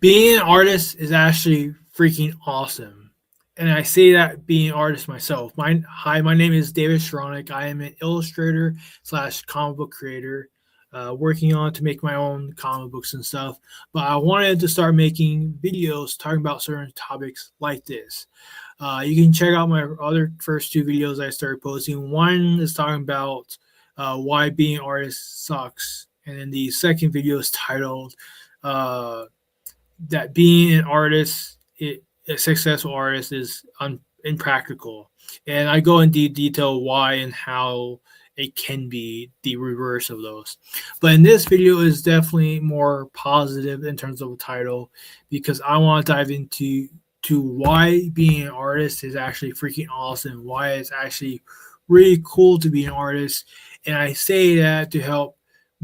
Being an artist is actually freaking awesome. And I say that being an artist myself. My name is David Sharonik. I am an illustrator slash comic book creator, working on to make my own comic books and stuff. But I wanted to start making videos talking about certain topics like this. You can check out my other first two videos I started posting. One is talking about why being an artist sucks, and then the second video is titled that being an artist, a successful artist, is impractical. And I go into detail why and how it can be the reverse of those. But in this video is definitely more positive in terms of the title, because I want to dive into why being an artist is actually freaking awesome, why it's actually really cool to be an artist. And I say that to help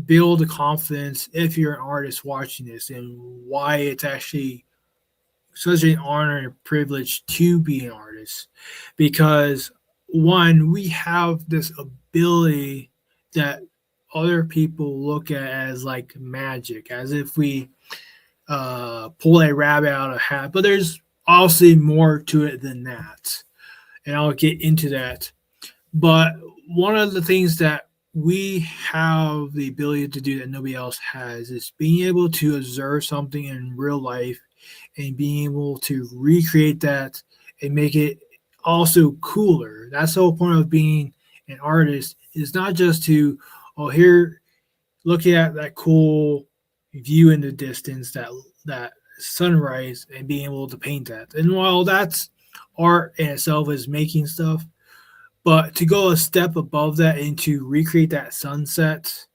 build the confidence if you're an artist watching this, and why it's actually such an honor and privilege to be an artist. Because one, we have this ability that other people look at as like magic, as if we pull a rabbit out of a hat. But there's obviously more to it than that, and I'll get into that. But one of the things that we have the ability to do that nobody else has is being able to observe something in real life and being able to recreate that and make it also cooler. That's the whole point of being an artist, is not just to, oh, here, look at that cool view in the distance, that sunrise, and being able to paint that. And while that's art in itself, is making stuff, but to go a step above that and to recreate that sunset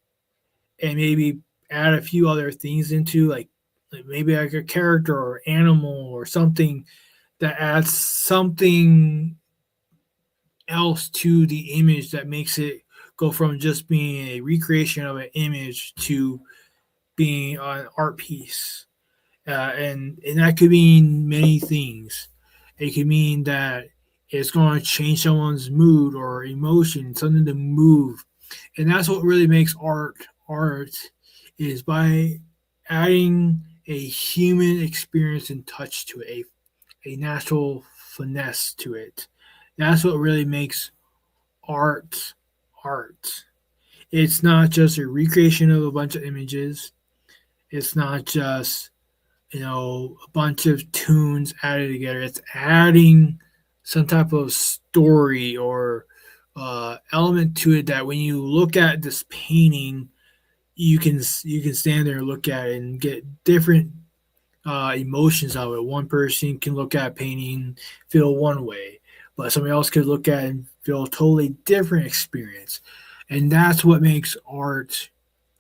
and maybe add a few other things into, like maybe like a character or animal or something that adds something else to the image that makes it go from just being a recreation of an image to being an art piece. And that could mean many things. It could mean that it's going to change someone's mood or emotion, something to move. And that's what really makes art, is by adding a human experience and touch to it, a natural finesse to it. That's what really makes art art. It's not just a recreation of a bunch of images. It's not just, a bunch of tunes added together. It's adding some type of story or element to it, that when you look at this painting, you can stand there and look at it and get different emotions out of it. One person can look at a painting, feel one way, but somebody else could look at it and feel a totally different experience. And that's what makes art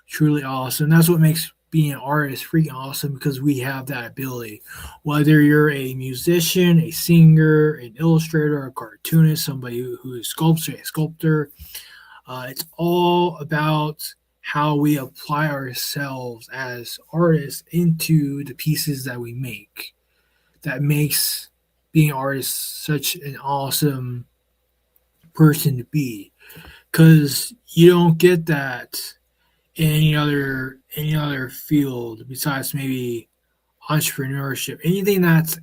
truly awesome. That's what makes being an artist freaking awesome, because we have that ability. Whether you're a musician, a singer, an illustrator, a cartoonist, somebody who is a sculptor, it's all about how we apply ourselves as artists into the pieces that we make. That makes being an artist such an awesome person to be, because you don't get that in any other field besides maybe entrepreneurship. Anything that's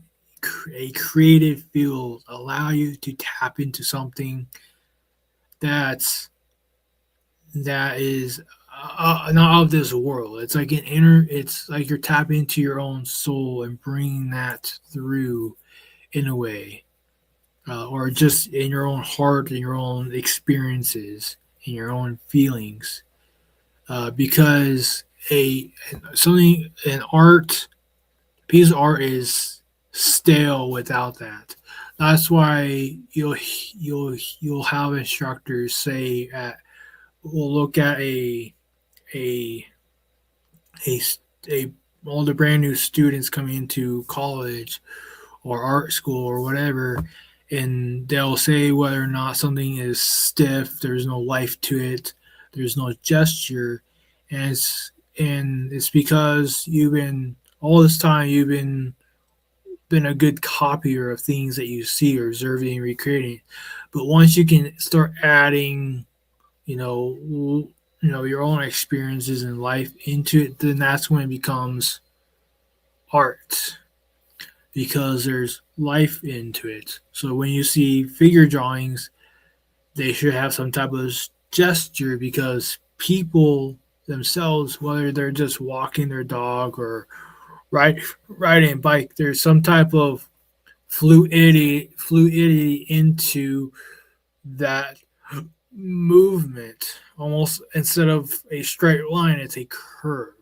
a creative field allow you to tap into something that is not of this world. It's like it's like you're tapping into your own soul and bringing that through in a way, or just in your own heart and your own experiences and your own feelings. Because a something an art piece of art is stale without that. That's why you'll have instructors say at we'll look at a a a all the brand new students coming into college or art school or whatever, and they'll say whether or not something is stiff, there's no life to it, there's no gesture, and it's because you've been all this time you've been a good copier of things that you see or observing and recreating. But once you can start adding, your own experiences in life into it, then that's when it becomes art because there's life into it. So when you see figure drawings, they should have some type of gesture because people themselves, whether they're just walking their dog or riding a bike, there's some type of fluidity into that movement. Almost instead of a straight line, it's a curve.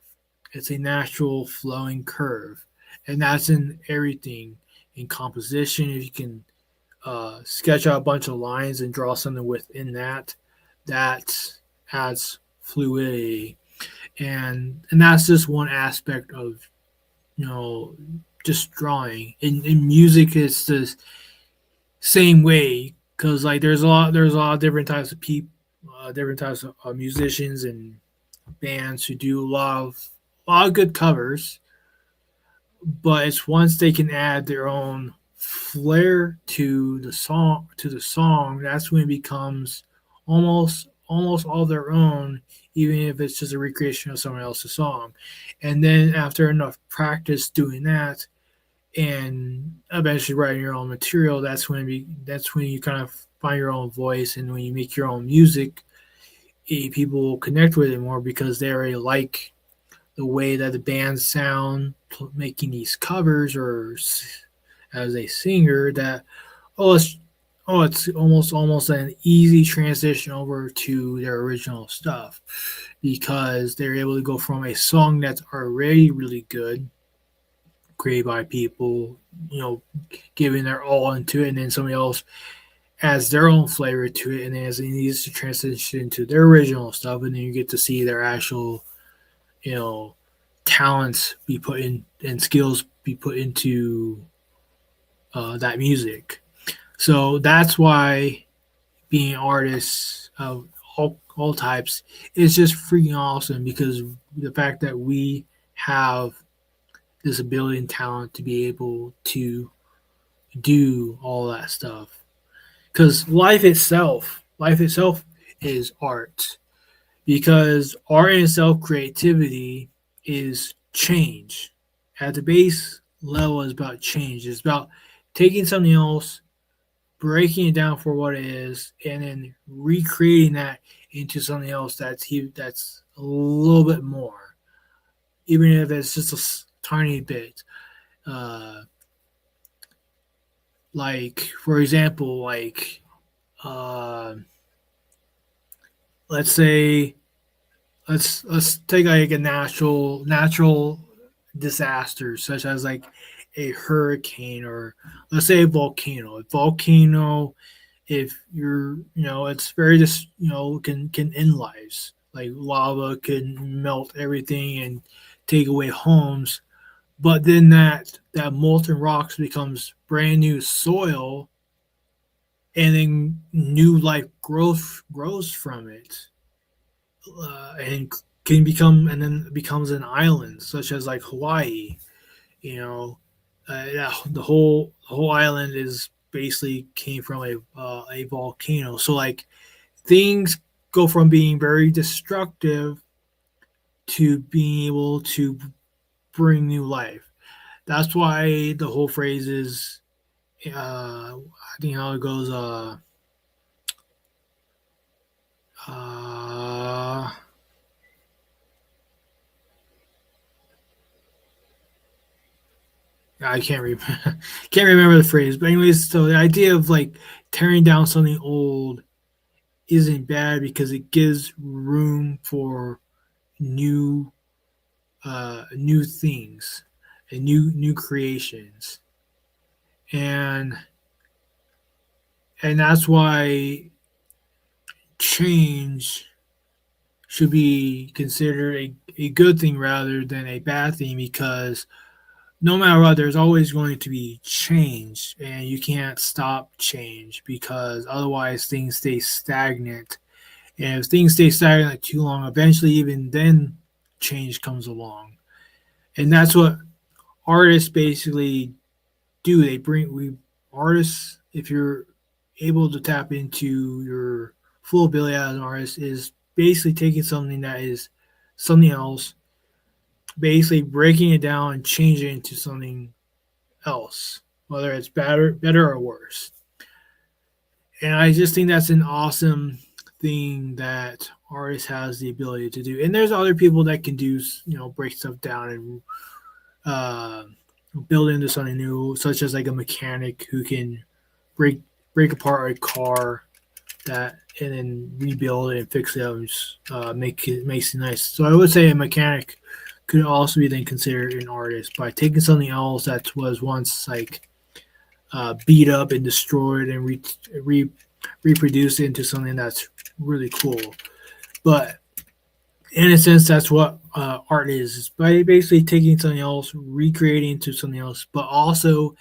It's a natural flowing curve, and that's in everything in composition. If you can sketch out a bunch of lines and draw something within that, that adds fluidity, and that's just one aspect of you know just drawing. In music, it's the same way because like there's a lot of different types of people, different types of musicians and bands who do a lot of good covers, but it's once they can add their own flair to the song, that's when it becomes almost all their own, even if it's just a recreation of someone else's song. And then after enough practice doing that and eventually writing your own material, that's when you kind of find your own voice, and when you make your own music, people will connect with it more because they already like the way that the bands sound making these covers, or as a singer that oh it's it's almost an easy transition over to their original stuff because they're able to go from a song that's already really good, created by people, you know, giving their all into it, and then somebody else adds their own flavor to it, and then as it needs to transition to their original stuff, and then you get to see their actual, you know, talents be put in and skills be put into that music. So that's why being artists of all types is just freaking awesome because the fact that we have this ability and talent to be able to do all that stuff. Because life itself is art. Because art in itself, creativity is change. At the base level, is about change. It's about taking something else, breaking it down for what it is, and then recreating that into something else that's a little bit more, even if it's just a tiny bit. Uh, like for example, like uh, let's say let's take like a natural disaster such as like a hurricane, or let's say a volcano. A volcano, if it's very just can end lives. Like lava can melt everything and take away homes, but then that molten rocks becomes brand new soil, and then new life grows from it, and can become and then becomes an island such as like Hawaii. You know, yeah, the whole island is basically came from a volcano. So like things go from being very destructive to being able to bring new life. That's why the whole phrase is, I think how it goes. Uh, I can't can't remember the phrase, but anyways, so the idea of like tearing down something old isn't bad because it gives room for new new things and new creations, and that's why change should be considered a good thing rather than a bad thing, because no matter what, there's always going to be change, and you can't stop change because otherwise things stay stagnant. And if things stay stagnant too long, eventually even then change comes along. And that's what artists basically do. We artists, if you're able to tap into your full ability as an artist, is basically taking something that is something else, basically breaking it down and changing it into something else, whether it's better or worse. And I just think that's an awesome thing that artists has the ability to do. And there's other people that can do, break stuff down and uh, build into something new, such as like a mechanic who can break break apart a car that and then rebuild it and fix it up and just, makes it nice. So I would say a mechanic could also be then considered an artist by taking something else that was once like beat up and destroyed and reproduced it into something that's really cool. But in a sense, that's what art is by basically taking something else, recreating into something else, but also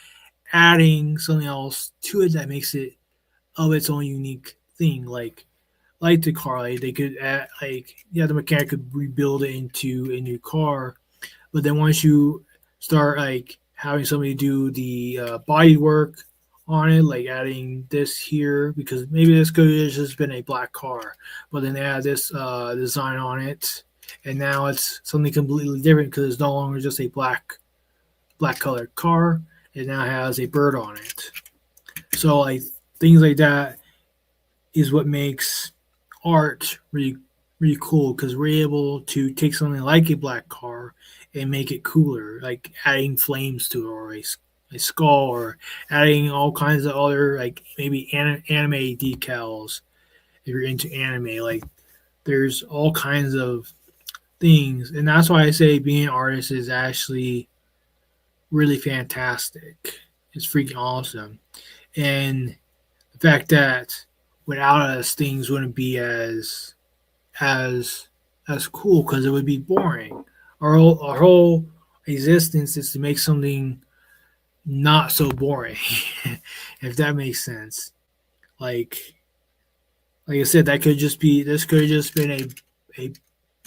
adding something else to it that makes it of its own unique thing. Like the car, like they could add, the mechanic could rebuild it into a new car, but then once you start like having somebody do the body work on it, like adding this here, because maybe this could have just been a black car, but then they add this design on it, and now it's something completely different because it's no longer just a black colored car. It now has a bird on it. So like things like that is what makes art really cool because we're able to take something like a black car and make it cooler, like adding flames to it or a skull or adding all kinds of other like maybe anime decals if you're into anime. Like there's all kinds of things, and that's why I say being an artist is actually really fantastic. It's freaking awesome, and the fact that without us things wouldn't be as as cool because it would be boring. Our whole existence is to make something not so boring, if that makes sense. Like like I said, this could have just been a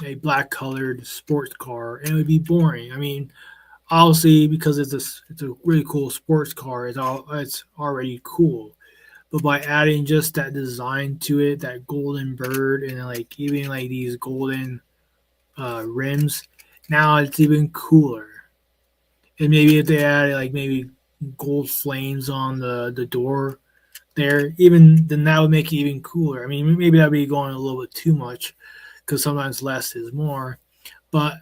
a black colored sports car, and it would be boring. I mean, obviously because it's a really cool sports car, it's already cool. But by adding just that design to it, that golden bird, and like even like these golden rims, now it's even cooler. And maybe if they add like maybe gold flames on the door there, even then that would make it even cooler. I mean, maybe that'd be going a little bit too much because sometimes less is more. But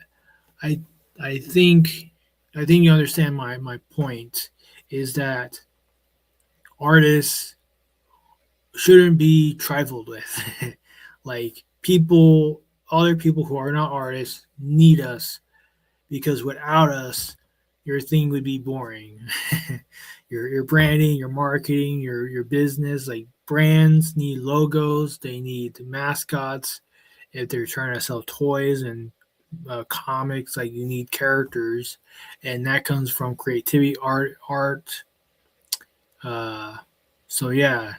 I I think I think you understand my point is that artists shouldn't be trifled with. Like other people who are not artists need us because without us, your thing would be boring. Your branding, your marketing, your business, like brands need logos, they need mascots. If they're trying to sell toys and comics, like you need characters, and that comes from creativity, art. Uh, so yeah,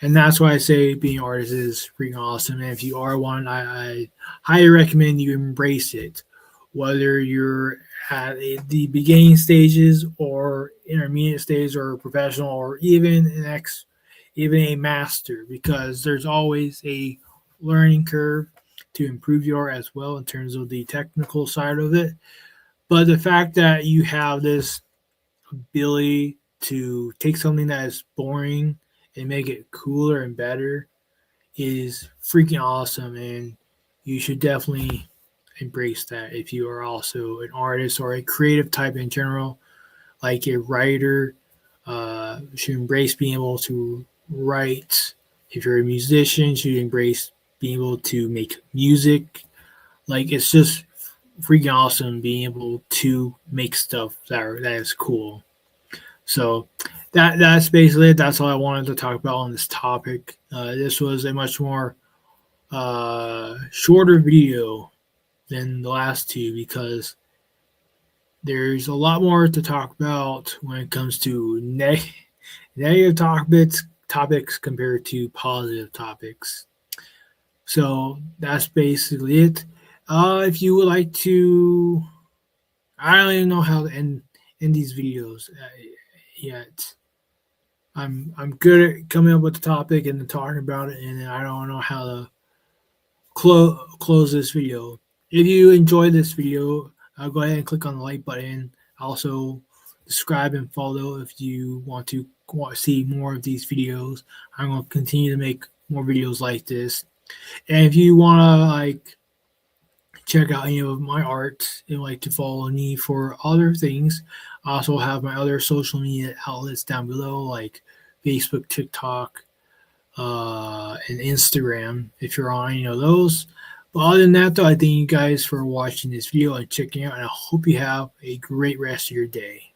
and that's why I say being an artist is freaking awesome. And if you are one, I highly recommend you embrace it, whether you're at the beginning stages or intermediate stage or professional or even a master, because there's always a learning curve to improve your as well in terms of the technical side of it. But the fact that you have this ability to take something that is boring and make it cooler and better is freaking awesome, and you should definitely embrace that if you are also an artist or a creative type in general, like a writer. Should embrace being able to write. If you're a musician, should embrace being able to make music. Like it's just freaking awesome being able to make stuff that is cool. So that's basically it. That's all I wanted to talk about on this topic. This was a much more shorter video than the last two because there's a lot more to talk about when it comes to negative topics compared to positive topics. So that's basically it. If you would like to, I don't even know how to end these videos yet. I'm good at coming up with the topic and then talking about it, and I don't know how to close this video. If you enjoyed this video, go ahead and click on the like button. Also, subscribe and follow if you want to see more of these videos. I'm going to continue to make more videos like this. And if you want to check out any of my art and to follow me for other things, I also have my other social media outlets down below, like Facebook, TikTok, and Instagram, if you're on any of those. But other than that, though, I thank you guys for watching this video and checking out, and I hope you have a great rest of your day.